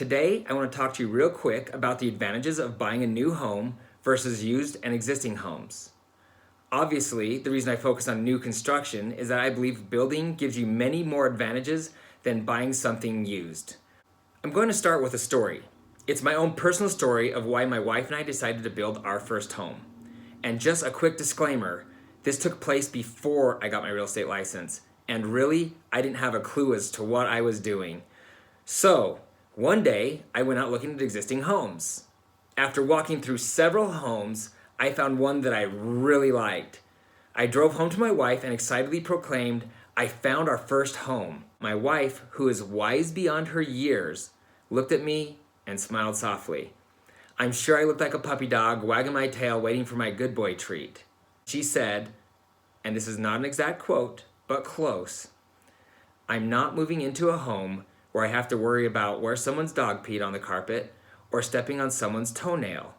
Today, I want to talk to you real quick about the advantages of buying a new home versus used and existing homes. Obviously, the reason I focus on new construction is that I believe building gives you many more advantages than buying something used. I'm going to start with a story. It's my own personal story of why my wife and I decided to build our first home. And just a quick disclaimer, this took place before I got my real estate license, and really, I didn't have a clue as to what I was doing. So, one day, I went out looking at existing homes. After walking through several homes, I found one that I really liked. I drove home to my wife and excitedly proclaimed, "I found our first home." My wife, who is wise beyond her years, looked at me and smiled softly. I'm sure I looked like a puppy dog wagging my tail waiting for my good boy treat. She said, and this is not an exact quote, but close, "I'm not moving into a home where I have to worry about where someone's dog peed on the carpet or stepping on someone's toenail."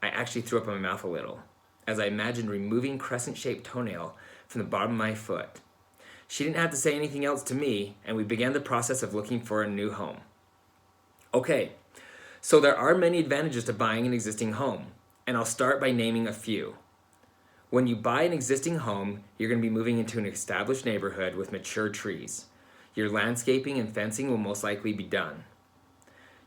I actually threw up in my mouth a little as I imagined removing crescent-shaped toenail from the bottom of my foot. She didn't have to say anything else to me, and we began the process of looking for a new home. Okay, so there are many advantages to buying an existing home, and I'll start by naming a few. When you buy an existing home, you're going to be moving into an established neighborhood with mature trees. Your landscaping and fencing will most likely be done.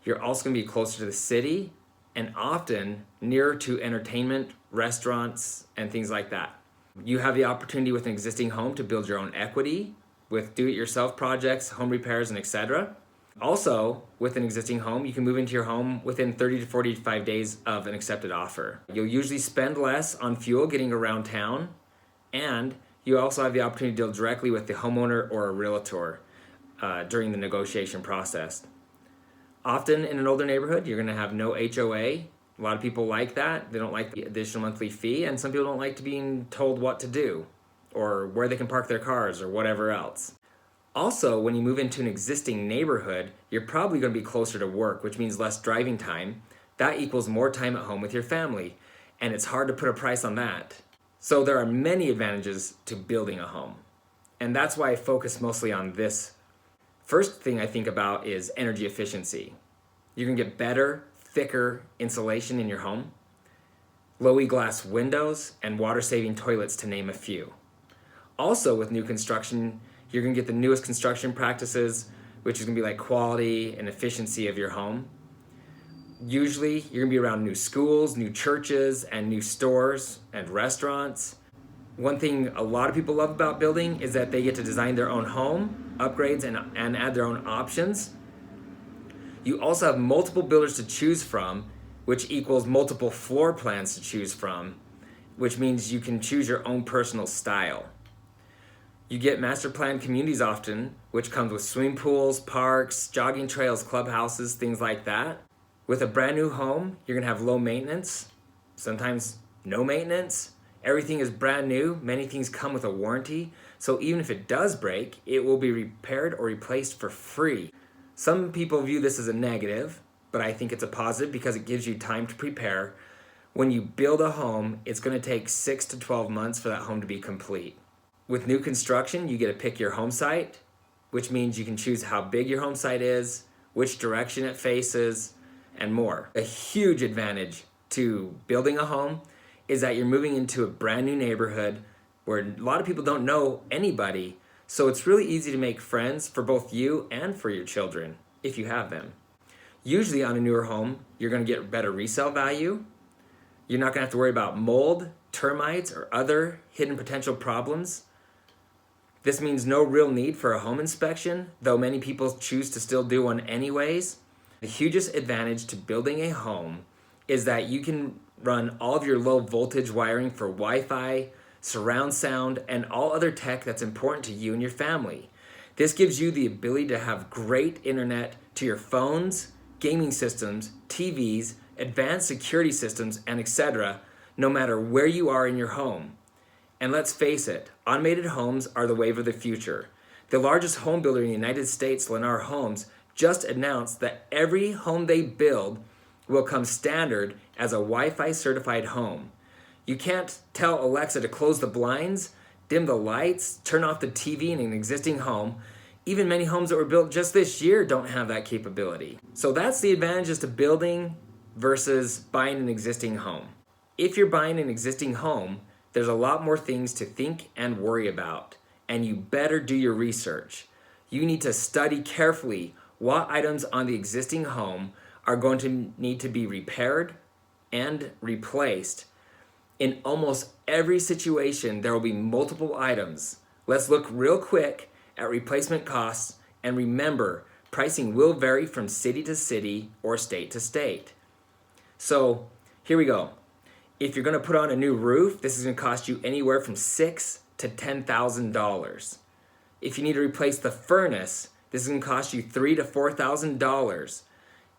You're also going to be closer to the city and often nearer to entertainment, restaurants, and things like that. You have the opportunity with an existing home to build your own equity with do-it-yourself projects, home repairs, and etc. Also, with an existing home, you can move into your home within 30 to 45 days of an accepted offer. You'll usually spend less on fuel getting around town, and you also have the opportunity to deal directly with the homeowner or a realtor during the negotiation process. Often in an older neighborhood, you're going to have no HOA. A lot of people like that. They don't like the additional monthly fee, and some people don't like to being told what to do or where they can park their cars or whatever else. Also, when you move into an existing neighborhood, you're probably going to be closer to work, which means less driving time. That equals more time at home with your family, and it's hard to put a price on that. So there are many advantages to building a home, and that's why I focus mostly on this. First thing I think about is energy efficiency. You can get better, thicker insulation in your home, low-E glass windows, and water-saving toilets, to name a few. Also, with new construction, you're going to get the newest construction practices, which is going to be like quality and efficiency of your home. Usually, you're going to be around new schools, new churches, and new stores and restaurants. One thing a lot of people love about building is that they get to design their own home, upgrades, and add their own options. You also have multiple builders to choose from, which equals multiple floor plans to choose from, which means you can choose your own personal style. You get master planned communities often, which comes with swimming pools, parks, jogging trails, clubhouses, things like that. With a brand new home, you're gonna have low maintenance, sometimes no maintenance. Everything is brand new. Many things come with a warranty. So even if it does break, it will be repaired or replaced for free. Some people view this as a negative, but I think it's a positive because it gives you time to prepare. When you build a home, it's going to take 6 to 12 months for that home to be complete. With new construction, you get to pick your home site, which means you can choose how big your home site is, which direction it faces, and more. A huge advantage to building a home is that you're moving into a brand new neighborhood where a lot of people don't know anybody, so it's really easy to make friends for both you and for your children, if you have them. Usually on a newer home, you're going to get better resale value. You're not going to have to worry about mold, termites, or other hidden potential problems. This means no real need for a home inspection, though many people choose to still do one anyways. The hugest advantage to building a home is that you can run all of your low voltage wiring for Wi-Fi, surround sound, and all other tech that's important to you and your family. This gives you the ability to have great internet to your phones, gaming systems, TVs, advanced security systems, and etc., no matter where you are in your home. And let's face it, automated homes are the wave of the future. The largest home builder in the United States, Lennar Homes, just announced that every home they build will come standard as a Wi-Fi certified home. You can't tell Alexa to close the blinds, dim the lights, turn off the TV in an existing home. Even many homes that were built just this year don't have that capability. So that's the advantages to building versus buying an existing home. If you're buying an existing home, there's a lot more things to think and worry about, and you better do your research. You need to study carefully what items on the existing home are going to need to be repaired and replaced. In almost every situation, there will be multiple items. Let's look real quick at replacement costs, and remember, pricing will vary from city to city or state to state. So here we go. If you're going to put on a new roof, this is going to cost you anywhere from $6,000 to $10,000. If you need to replace the furnace, this is going to cost you $3,000 to $4,000.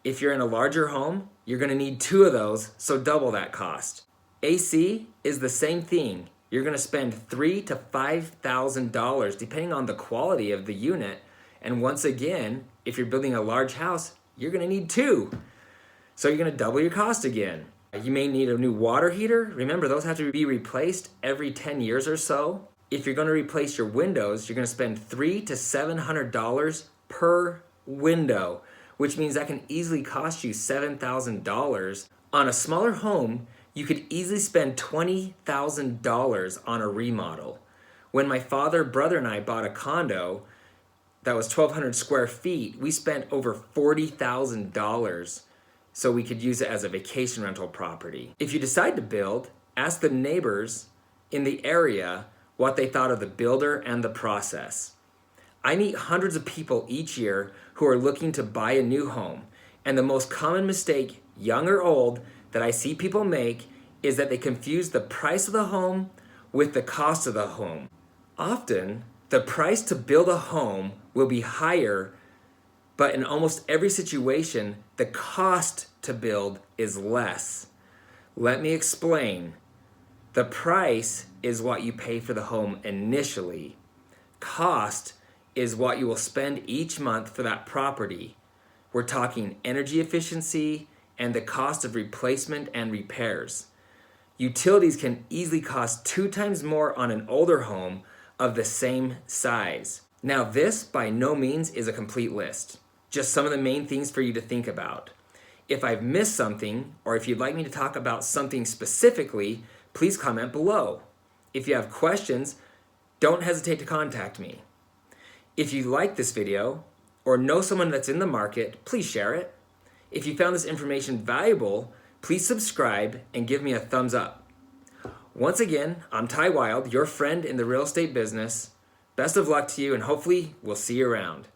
If you're in a larger home, you're going to need 2 of those, so double that cost. AC is the same thing. You're going to spend $3,000 to $5,000 depending on the quality of the unit. And once again, if you're building a large house, you're going to need 2. So you're going to double your cost again. You may need a new water heater. Remember, those have to be replaced every 10 years or so. If you're going to replace your windows, you're going to spend $300 to $700 per window, which means that can easily cost you $7,000. On a smaller home, you could easily spend $20,000 on a remodel. When my father, brother, and I bought a condo that was 1,200 square feet, we spent over $40,000 so we could use it as a vacation rental property. If you decide to build, ask the neighbors in the area what they thought of the builder and the process. I meet hundreds of people each year who are looking to buy a new home, and the most common mistake, young or old, that I see people make is that they confuse the price of the home with the cost of the home. Often, the price to build a home will be higher, but in almost every situation, the cost to build is less. Let me explain. The price is what you pay for the home initially. Cost is what you will spend each month for that property. We're talking energy efficiency and the cost of replacement and repairs. Utilities can easily cost 2 times more on an older home of the same size. Now, this by no means is a complete list. Just some of the main things for you to think about. If I've missed something, or if you'd like me to talk about something specifically, please comment below. If you have questions, don't hesitate to contact me. If you like this video, or know someone that's in the market, please share it. If you found this information valuable, please subscribe and give me a thumbs up. Once again, I'm Wilde, your friend in the real estate business. Best of luck to you, and hopefully we'll see you around.